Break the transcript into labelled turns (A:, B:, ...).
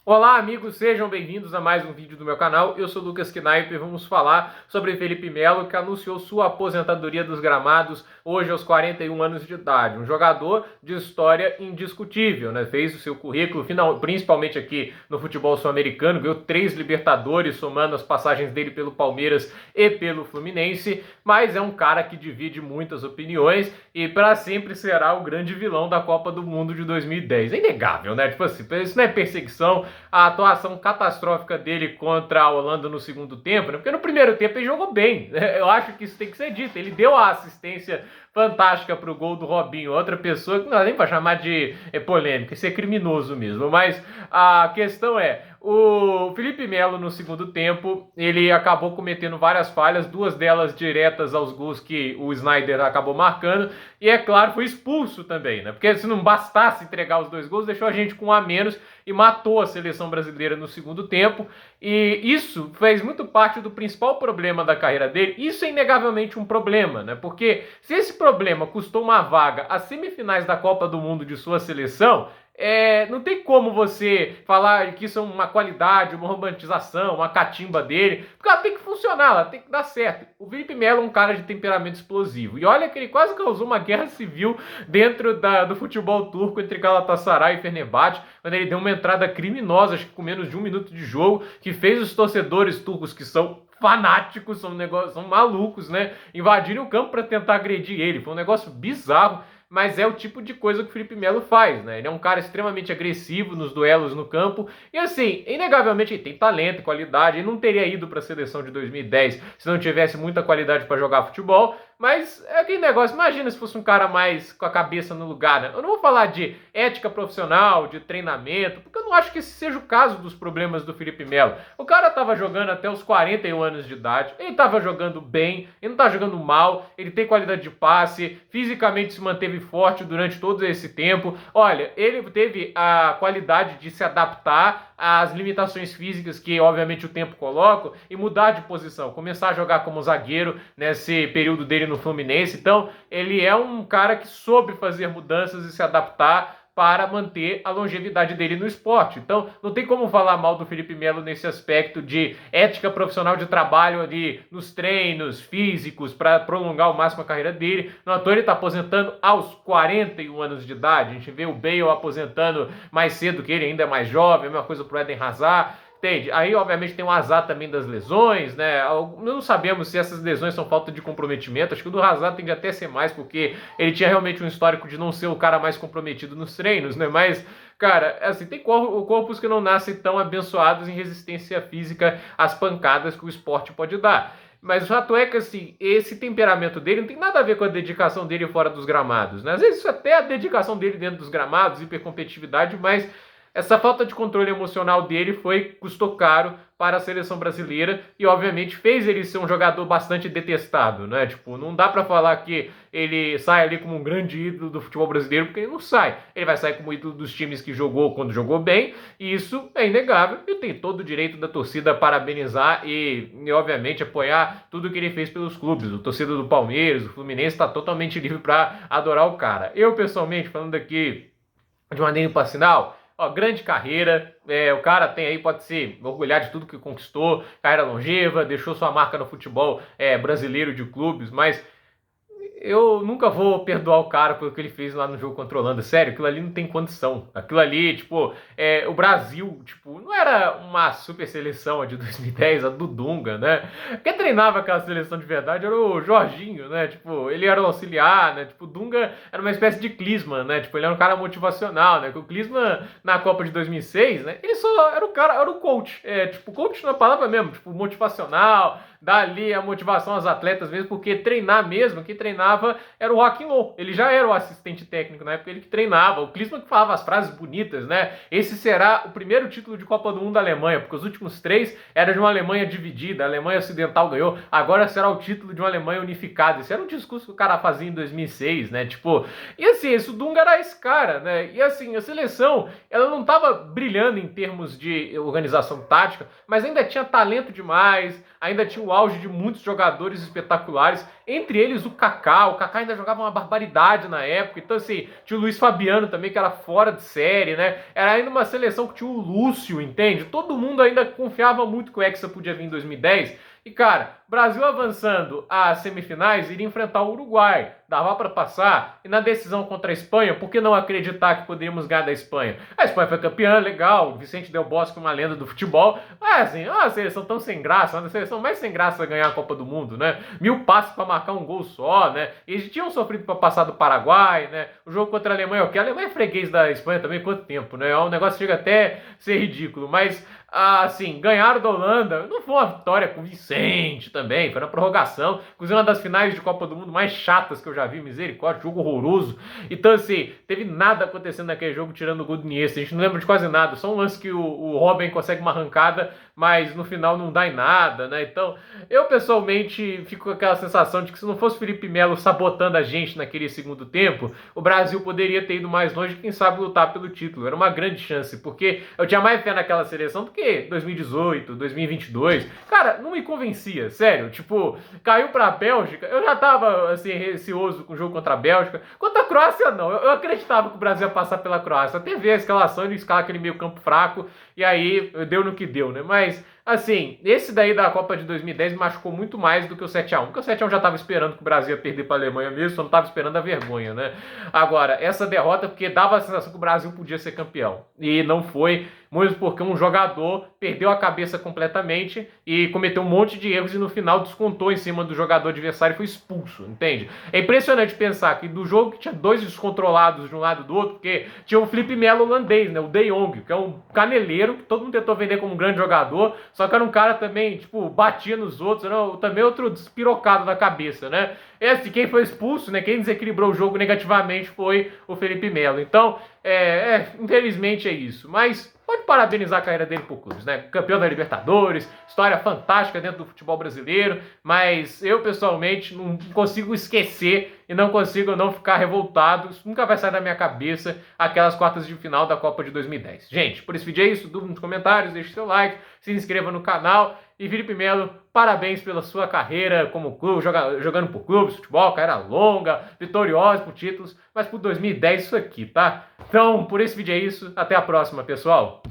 A: Olá, amigos, sejam bem-vindos a mais um vídeo do meu canal. Eu sou Lucas Knaip e vamos falar sobre Felipe Melo, que anunciou sua aposentadoria dos gramados hoje aos 41 anos de idade. Um jogador de história indiscutível, né? Fez o seu currículo, principalmente aqui no futebol sul-americano, ganhou 3 Libertadores, somando as passagens dele pelo Palmeiras e pelo Fluminense, mas é um cara que divide muitas opiniões e para sempre será o grande vilão da Copa do Mundo de 2010. É inegável, né? Tipo assim, isso não é perseguição, a atuação catastrófica dele contra a Holanda no segundo tempo, né? Porque no primeiro tempo ele jogou bem, né? Eu acho que isso tem que ser dito. Ele deu a assistência fantástica para o gol do Robinho, outra pessoa que não dá nem para chamar de polêmica, isso é criminoso mesmo. Mas a questão é, o Felipe Melo no segundo tempo, ele acabou cometendo várias falhas, duas delas diretas aos gols que o Sneijder acabou marcando, e é claro, foi expulso também, né? Porque se não bastasse entregar os 2 gols, deixou a gente com um a menos e matou a seleção brasileira no segundo tempo. E isso fez muito parte do principal problema da carreira dele. Isso é inegavelmente um problema, né? Porque se esse problema custou uma vaga às semifinais da Copa do Mundo de sua seleção, não tem como você falar que isso é uma qualidade, uma romantização, uma catimba dele, porque ela tem que funcionar, ela tem que dar certo. O Felipe Melo é um cara de temperamento explosivo, e olha que ele quase causou uma guerra civil dentro do futebol turco entre Galatasaray e Fenerbahçe, quando ele deu uma entrada criminosa, acho que com menos de 1 minuto de jogo, que fez os torcedores turcos, que são fanáticos, são malucos, né, invadirem o campo para tentar agredir ele. Foi um negócio bizarro, mas é o tipo de coisa que o Felipe Melo faz, né? Ele é um cara extremamente agressivo nos duelos no campo e, assim, inegavelmente ele tem talento e qualidade. Ele não teria ido para a seleção de 2010 se não tivesse muita qualidade para jogar futebol, mas é aquele negócio, imagina se fosse um cara mais com a cabeça no lugar, né? Eu não vou falar de ética profissional, de treinamento, porque eu não acho que esse seja o caso dos problemas do Felipe Melo. O cara tava jogando até os 41 anos de idade, ele tava jogando bem, ele não tá jogando mal, ele tem qualidade de passe, fisicamente se manteve forte durante todo esse tempo. Olha, ele teve a qualidade de se adaptar às limitações físicas que, obviamente, o tempo coloca e mudar de posição, começar a jogar como zagueiro nesse período dele no Fluminense. Então, ele é um cara que soube fazer mudanças e se adaptar para manter a longevidade dele no esporte. Então, não tem como falar mal do Felipe Melo nesse aspecto de ética profissional de trabalho ali nos treinos físicos para prolongar ao máximo a carreira dele. No ator, ele está aposentando aos 41 anos de idade. A gente vê o Bale aposentando mais cedo que ele, ainda é mais jovem, a mesma coisa pro Eden Hazard. Entende? Aí, obviamente, tem o azar também das lesões, né? Não sabemos se essas lesões são falta de comprometimento. Acho que o do Hazard tende até a ser mais, porque ele tinha realmente um histórico de não ser o cara mais comprometido nos treinos, né? Mas, cara, assim, tem corpos que não nascem tão abençoados em resistência física às pancadas que o esporte pode dar. Mas o fato é que, assim, esse temperamento dele não tem nada a ver com a dedicação dele fora dos gramados, né? Às vezes isso até a dedicação dele dentro dos gramados, hipercompetitividade, mas essa falta de controle emocional dele custou caro para a seleção brasileira e, obviamente, fez ele ser um jogador bastante detestado, né? Tipo, não dá para falar que ele sai ali como um grande ídolo do futebol brasileiro, porque ele não sai. Ele vai sair como ídolo dos times que jogou quando jogou bem, e isso é inegável. E tem todo o direito da torcida parabenizar e, obviamente, apoiar tudo que ele fez pelos clubes. O torcedor do Palmeiras, o Fluminense, está totalmente livre para adorar o cara. Eu, pessoalmente, falando aqui de maneira imparcial, ó, grande carreira, o cara tem aí, pode se orgulhar de tudo que conquistou, carreira longeva, deixou sua marca no futebol brasileiro de clubes, mas eu nunca vou perdoar o cara pelo que ele fez lá no jogo contra a Holanda. Sério, aquilo ali não tem condição. Aquilo ali, tipo, o Brasil, tipo, não era uma super seleção a de 2010, a do Dunga, né? Quem treinava aquela seleção de verdade era o Jorginho, né? Tipo, ele era o auxiliar, né? Tipo, o Dunga era uma espécie de Klinsmann, né? Tipo, ele era um cara motivacional, né? O Klinsmann, na Copa de 2006, né? Ele só era o cara, era o coach. Tipo, coach na palavra mesmo, tipo, motivacional, dar ali a motivação aos atletas mesmo, porque treinar mesmo, quem treinava era o Joachim Löw. Ele já era o assistente técnico na época, ele que treinava. O Klinsmann que falava as frases bonitas, né? Esse será o primeiro título de Copa do Mundo da Alemanha, porque os últimos 3 eram de uma Alemanha dividida, a Alemanha Ocidental ganhou, agora será o título de uma Alemanha unificada. Esse era um discurso que o cara fazia em 2006, né? Tipo, e assim, esse Dunga era esse cara, né? E assim, a seleção, ela não tava brilhando em termos de organização tática, mas ainda tinha talento demais, ainda tinha o auge de muitos jogadores espetaculares. entre eles o Kaká ainda jogava uma barbaridade na época, então assim, tinha o Luiz Fabiano também, que era fora de série, né? Era ainda uma seleção que tinha o Lúcio, entende? Todo mundo ainda confiava muito que o Hexa podia vir em 2010. E cara, Brasil avançando às semifinais, iria enfrentar o Uruguai, dava para passar. E na decisão contra a Espanha, por que não acreditar que poderíamos ganhar da Espanha? A Espanha foi campeã, legal, Vicente Del Bosque, uma lenda do futebol. Mas assim, uma seleção tão sem graça, uma seleção mais sem graça a ganhar a Copa do Mundo, né? 1000 passes para marcar um gol só, né? Eles tinham sofrido para passar do Paraguai, né? O jogo contra a Alemanha, ok, a Alemanha é freguês da Espanha também, quanto tempo, né? O negócio chega até a ser ridículo, mas assim, ganharam da Holanda, não foi uma vitória convincente também, foi na prorrogação, inclusive uma das finais de Copa do Mundo mais chatas que eu já vi, misericórdia, jogo horroroso. Então assim, teve nada acontecendo naquele jogo tirando o gol do Iniesta, a gente não lembra de quase nada, só um lance que o Robben consegue uma arrancada, mas no final não dá em nada, né? Então, eu pessoalmente fico com aquela sensação de que se não fosse o Felipe Melo sabotando a gente naquele segundo tempo, o Brasil poderia ter ido mais longe, quem sabe lutar pelo título, era uma grande chance, porque eu tinha mais fé naquela seleção do que 2018, 2022, cara, não me convencia, sério, tipo, caiu pra Bélgica, eu já tava, assim, receoso com o jogo contra a Bélgica, contra a Croácia não, eu acreditava que o Brasil ia passar pela Croácia, até ver a escalação, ele escala aquele meio campo fraco, e aí deu no que deu, né, mas assim, esse daí da Copa de 2010 me machucou muito mais do que o 7x1, porque o 7x1 já tava esperando que o Brasil ia perder pra Alemanha mesmo, só não tava esperando a vergonha, né. Agora, essa derrota, porque dava a sensação que o Brasil podia ser campeão, e não foi, mesmo porque um jogador perdeu a cabeça completamente e cometeu um monte de erros e no final descontou em cima do jogador adversário e foi expulso, entende? É impressionante pensar que do jogo que tinha dois descontrolados de um lado e do outro, porque tinha o Felipe Melo holandês, né, o De Jong, que é um caneleiro que todo mundo tentou vender como um grande jogador, só que era um cara também, tipo, batia nos outros, era também outro despirocado da cabeça, né? E assim, quem foi expulso, né, quem desequilibrou o jogo negativamente foi o Felipe Melo. Então, infelizmente é isso, mas pode parabenizar a carreira dele por clubes, né? Campeão da Libertadores, história fantástica dentro do futebol brasileiro, mas eu pessoalmente não consigo esquecer e não consigo não ficar revoltado, isso nunca vai sair da minha cabeça, aquelas quartas de final da Copa de 2010. Gente, por esse vídeo é isso, dúvida nos comentários, deixe seu like, se inscreva no canal e Felipe Melo, parabéns pela sua carreira como clube, jogando por clubes, futebol, carreira longa, vitoriosa por títulos, mas por 2010 isso aqui, tá? Então, por esse vídeo é isso, até a próxima, pessoal!